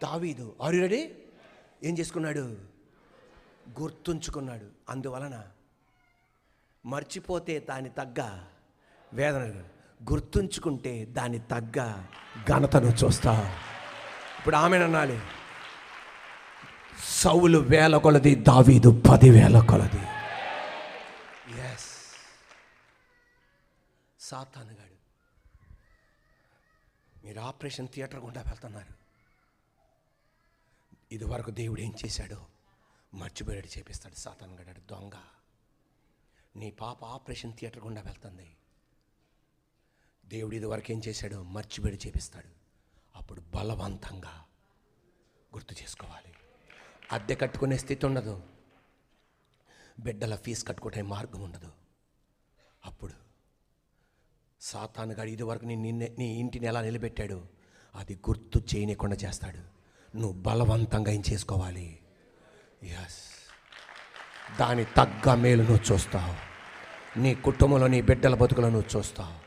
దావీదు are you ready? ఏం చేసుకున్నాడు? గుర్తుంచుకున్నాడు. అందువలన మర్చిపోతే దాని తగ్గ వేదన, గుర్తుంచుకుంటే దాని తగ్గ ఘనతను చూస్తా. ఇప్పుడు ఆమెనన్నాలి, సౌలు 1000 కొలది, దావీదు 10,000 కొలది. ఎస్, సాతానుగాడు మీరు ఆపరేషన్ థియేటర్ గుండా వెళ్తున్నారు. ఇదివరకు దేవుడు ఏం చేశాడో మర్చిపోయాడు చేపిస్తాడు. సాతానుగాడు దొంగ. నీ పాప ఆపరేషన్ థియేటర్ గుండా వెళ్తుంది. దేవుడు ఇదివరకు ఏం చేశాడో మర్చిపోయాడు చేపిస్తాడు. అప్పుడు బలవంతంగా గుర్తు చేసుకోవాలి. అద్దె కట్టుకునే స్థితి ఉండదు, బిడ్డల ఫీజు కట్టుకునే మార్గం ఉండదు. అప్పుడు సాతానుగాడు ఇదివరకు నీ ఇంటిని ఎలా నిలబెట్టాడు అది గుర్తు చేయనీయకుండా చేస్తాడు. నువ్వు బలవంతంగా ఏం చేసుకోవాలి? ఎస్, దాని తగ్గ మేలు నువ్వు చూస్తావు. నీ కుటుంబంలో నీ బిడ్డల బతుకులో నువ్వు చూస్తావు.